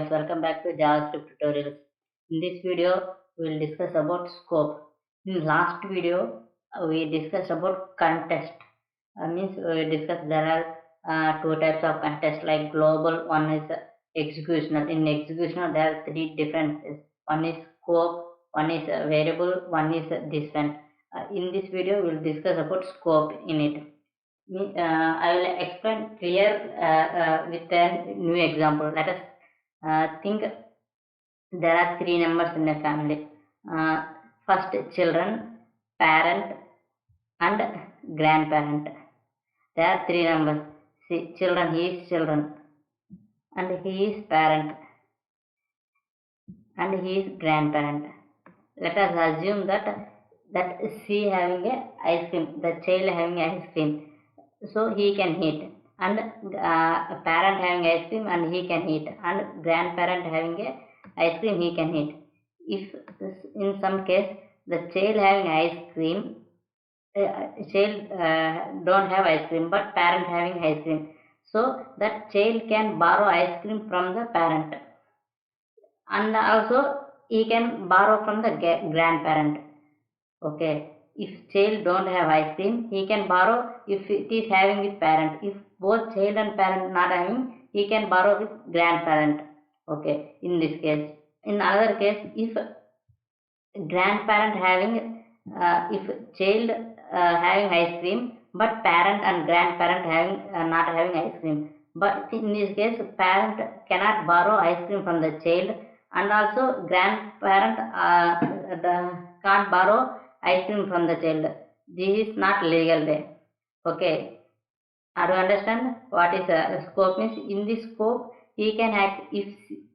guys, welcome back to JavaScript tutorials. In this video, we will discuss about scope. In last video, we discussed about contest. Means we discussed there are two types of contest, like global. One is executional. In executional, there are three differences. One is scope, one is variable, one is this one. In this video, we will discuss about scope in it. I will explain clear with a new example. Let us think there are three members in a family. First, children, parent, and grandparent. There are three members. See, children, he is children, and he is parent, and he is grandparent. Let us assume that she having a ice cream, the child having ice cream, so he can eat, and a parent having ice cream and he can eat, and grandparent having a ice cream he can eat. If in some case the child having ice cream, child don't have ice cream but parent having ice cream, so that child can borrow ice cream from the parent, and also he can borrow from the grandparent. Okay, if child don't have ice cream, he can borrow if it is having with parent. If both child and parent not having, he can borrow with grandparent. Okay, in this case. In another case, if grandparent having, if child having ice cream, but parent and grandparent having not having ice cream. But in this case, parent cannot borrow ice cream from the child, and also grandparent can't borrow ice cream from the child. This is not legal way. Okay, do you understand what is scope means? In this scope, he can act. If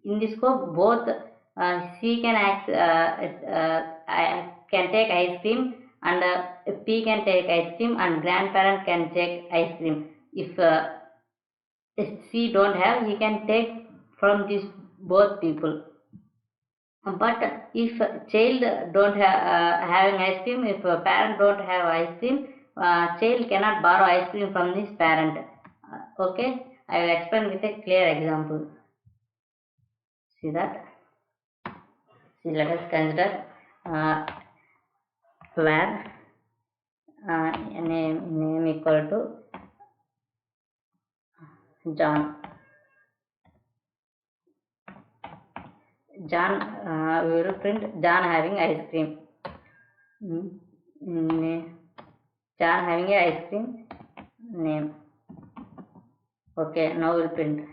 in this scope both C can act, can take ice cream, and P can take ice cream, and grandparent can take ice cream. If C don't have, he can take from these both people. But if child don't have having ice cream, if parent don't have ice cream, child cannot borrow ice cream from his parent. Okay, I will explain with a clear example. See that? See, let us consider where name equal to John. John, we will print John having ice cream. John having a ice cream name. Okay, now we'll print.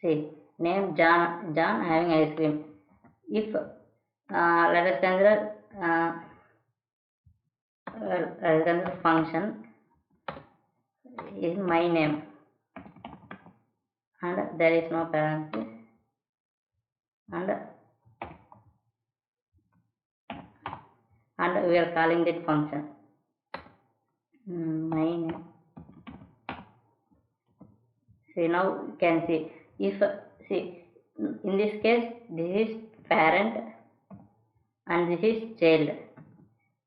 See, name John having ice cream. If let us consider function is my name, and there is no parenthesis, and we are calling that function my name. See, now you can see, if see, in this case this is parent and this is child.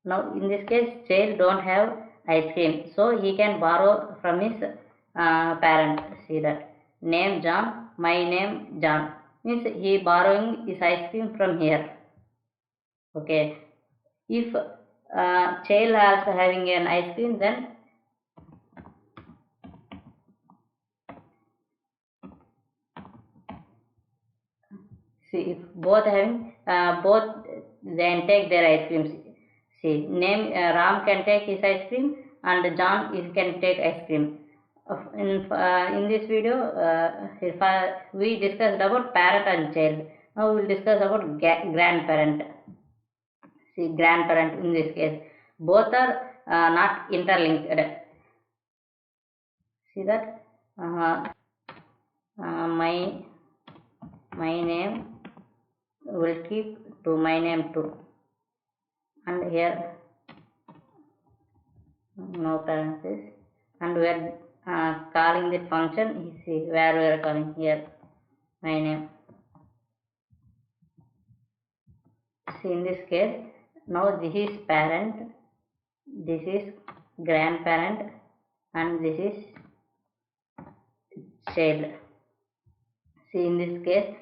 Now in this case child don't have ice cream, so he can borrow from his parent. See that, name John, my name John, means he borrowing his ice cream from here. Okay, if child also having an ice cream, then see, if both having, both then take their ice creams. See, name Ram can take his ice cream, and John can take ice cream. In this video, we discussed about parent and child. Now we will discuss about grandparent. See, grandparent in this case, both are not interlinked. See that, my name will keep to my name too, and here no parenthesis, and we are calling the function. See where we are calling here my name. See, in this case, now this is parent, this is grandparent, and this is child. See, in this case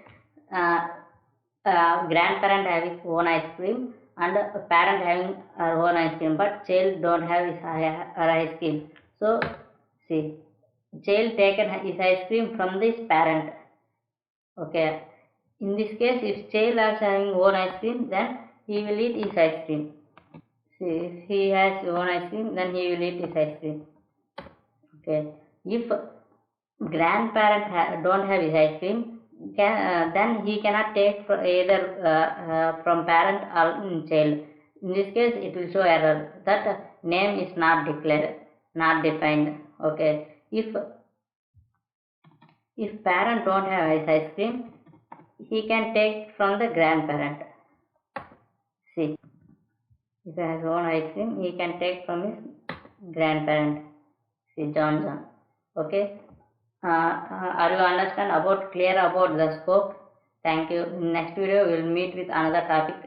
grandparent have his own ice cream and parent having her own ice cream, but child don't have her ice cream. So see, child taken his ice cream from this parent. Okay, in this case, if child is having own ice cream, then he will eat his ice cream. See, if he has own ice cream, then he will eat his ice cream. Okay, if grandparent don't have his ice cream, then he cannot take either from parent or child. In this case, it will show error that name is not declared, not defined. Okay, if parent don't have his ice cream, he can take from the grandparent. See, if he has own ice cream, he can take from his grandparent. See, John. Okay. Are you understand about clear about the scope? Thank you. In next video we will meet with another topic.